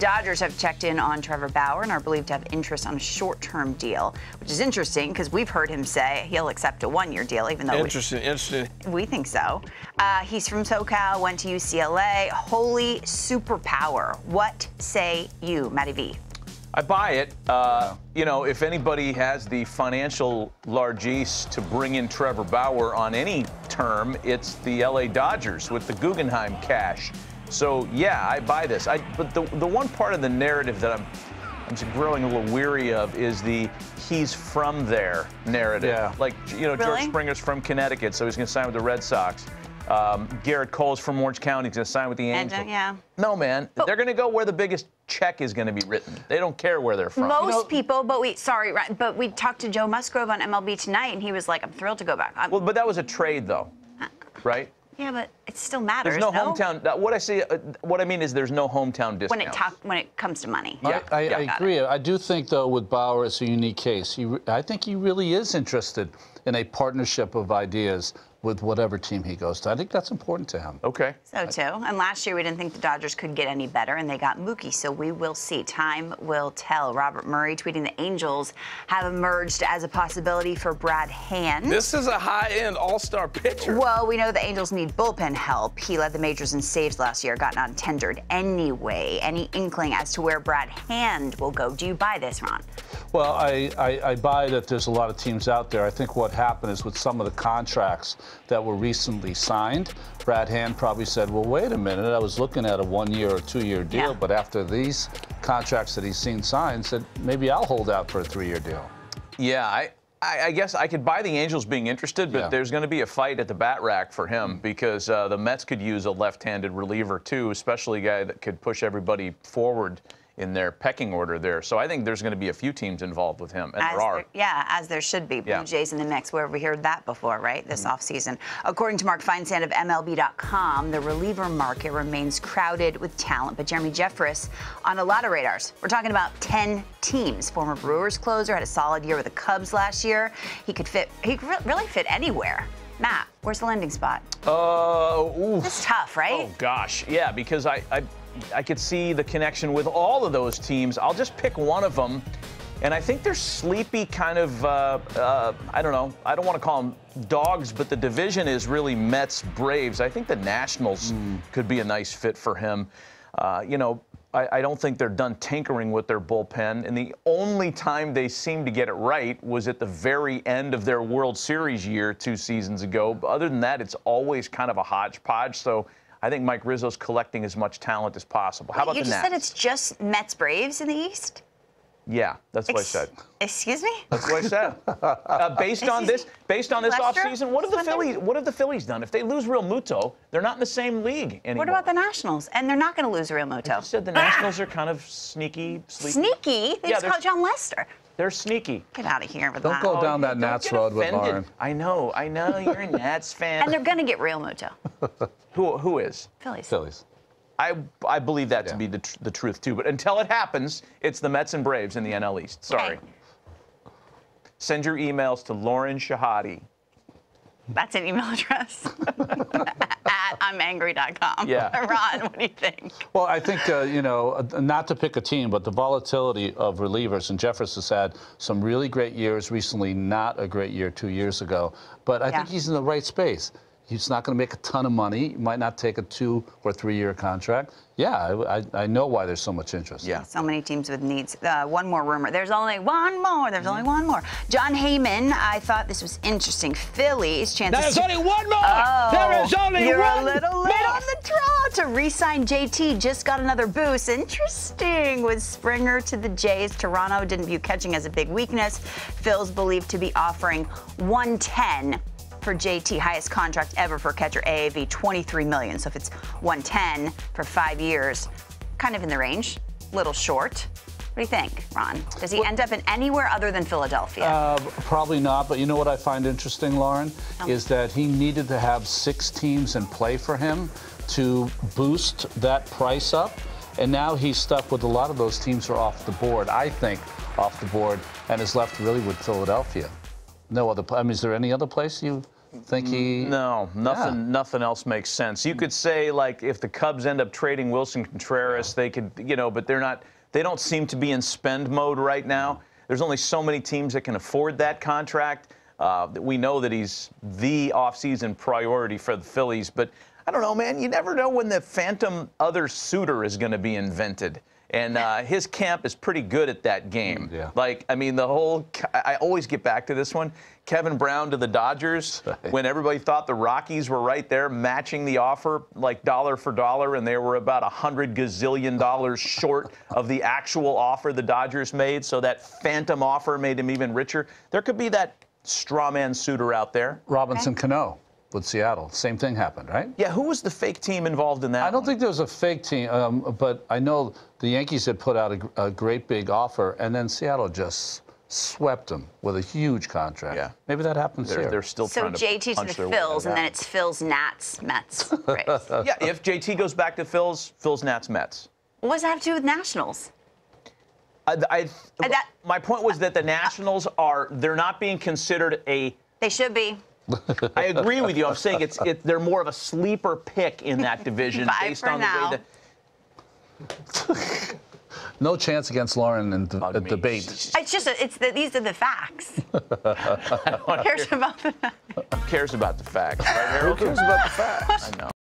Dodgers have checked in on Trevor Bauer and are believed to have interest on a short-term deal, which is interesting because we've heard him say he'll accept a one-year deal, even though we think so. He's from SoCal, went to UCLA. Holy superpower. What say you, Matty V? I buy it. You know, if anybody has the financial largesse to bring in Trevor Bauer on any term, it's the LA Dodgers with the Guggenheim cash. So, yeah, I buy this. But the one part of the narrative that I'm growing a little weary of is the he's from there narrative. Yeah. Like, you know, Really? George Springer's from Connecticut, so he's going to sign with the Red Sox. Garrett Cole's from Orange County. He's going to sign with the Angels. Yeah. No, man. They're going to go where the biggest check is going to be written. They don't care where they're from. Most people, but we talked to Joe Musgrove on MLB Tonight, and he was like, I'm thrilled to go back. Well, but that was a trade, though, right? Yeah, but it still matters. There's no hometown. What I mean is there's no hometown discount. When it comes to money. Yeah, I agree. I do think, though, with Bauer, it's a unique case. I think he really is interested in a partnership of ideas with whatever team he goes to. I think that's important to him. Okay. So, too. And last year, we didn't think the Dodgers could get any better, and they got Mookie, so we will see. Time will tell. Robert Murray tweeting the Angels have emerged as a possibility for Brad Hand. This is a high-end all-star pitcher. Well, we know the Angels need bullpen help. He led the majors in saves last year, got non-tendered anyway. Any inkling as to where Brad Hand will go? Do you buy this, Ron? Well, I buy that there's a lot of teams out there. I think what happened is with some of the contracts that were recently signed, Brad Hand probably said, well, wait a minute, I was looking at a 1 year or 2 year deal, but after these contracts that he's seen signed, said, maybe I'll hold out for a 3 year deal. Yeah, I guess I could buy the Angels being interested, but there's going to be a fight at the bat rack for him because the Mets could use a left-handed reliever, too, especially a guy that could push everybody forward in their pecking order there. So I think there's going to be a few teams involved with him, and there are. As there should be. Blue Jays in the mix. Where have we heard that before, right? This offseason. According to Mark Feinsand of MLB.com, the reliever market remains crowded with talent. But Jeremy Jeffress on a lot of radars. We're talking about 10 teams. Former Brewers closer had a solid year with the Cubs last year. He could really fit anywhere. Matt, where's the landing spot? It's tough, right? Oh, gosh. Yeah, because I could see the connection with all of those teams. I'll just pick one of them. And I think they're sleepy kind of, I don't know. I don't want to call them dogs, but the division is really Mets, Braves. I think the Nationals could be a nice fit for him. You know, I don't think they're done tinkering with their bullpen. And the only time they seemed to get it right was at the very end of their World Series year 2 seasons ago. But other than that, it's always kind of a hodgepodge. So I think Mike Rizzo's collecting as much talent as possible. How about the Nats? You just said it's just Mets Braves in the East? Yeah, that's what I said. Excuse me? That's what I said. Based on this offseason, what have the Phillies done? If they lose Real Muto, they're not in the same league anymore. What about the Nationals? And they're not going to lose Real Muto. You said the Nationals are kind of sneaky, sleepy. Sneaky? They just called John Lester. They're sneaky. Get out of here with that. Don't go down that Nats road with Lauren. I know. You're a Nats fan. And they're going to get Real Muto. Who is? Phillies. I believe that to be the truth, too. But until it happens, it's the Mets and Braves in the NL East. Sorry. Okay. Send your emails to Lauren Shahadi. That's an email address. at imangry.com. Yeah. Ron, what do you think? Well, I think, you know, not to pick a team, but the volatility of relievers, and Jeffress has had some really great years recently, not a great year 2 years ago. But I think he's in the right space. He's not going to make a ton of money. He might not take a 2 or 3 year contract. Yeah, I know why there's so much interest. Yeah. So many teams with needs. One more rumor. There's only one more. John Heyman, I thought this was interesting. Phillies chances. There's only one more. Oh, there is only you're one a little late more. on the draw to re-sign JT. Just got another boost. Interesting. With Springer to the Jays, Toronto didn't view catching as a big weakness. Phil's believed to be offering $110 for JT, highest contract ever for catcher, AAV, $23 million. So if it's $110 for 5 years, kind of in the range, little short. What do you think, Ron? Does he end up in anywhere other than Philadelphia? Probably not. But you know what I find interesting, Lauren, is that he needed to have 6 teams in play for him to boost that price up. And now he's stuck with a lot of those teams are off the board, I think, off the board, and is left really with Philadelphia. No other. I mean, is there any other place you think he? No, nothing else makes sense. You could say, like, if the Cubs end up trading Wilson Contreras, they could, but they're not. They don't seem to be in spend mode right now. There's only so many teams that can afford that contract. We know that he's the offseason priority for the Phillies, but I don't know, man. You never know when the phantom other suitor is going to be invented. And his camp is pretty good at that game. Yeah. Like, I mean, I always get back to this one. Kevin Brown to the Dodgers, when everybody thought the Rockies were right there matching the offer, like dollar for dollar, and they were about $100 gazillion short of the actual offer the Dodgers made. So that phantom offer made him even richer. There could be that straw man suitor out there. Robinson Cano with Seattle. Same thing happened, right? Yeah, who was the fake team involved in that? I don't think there was a fake team, but I know the Yankees had put out a great big offer, and then Seattle just swept them with a huge contract. Yeah. Maybe that happens here. They're still trying to JT punch to their the way out Phils, of and that. then it's Phils, Nats, Mets. Right. Yeah, if JT goes back to Phils, Nats, Mets. What does that have to do with Nationals? My point was that the Nationals they're not being considered a. They should be. I agree with you. I'm saying they're more of a sleeper pick in that division based on the way that. No chance against Lauren in the debate. It's just these are the facts. Who cares about the Who cares about the facts? Right, Harold? Who cares about the facts? I know.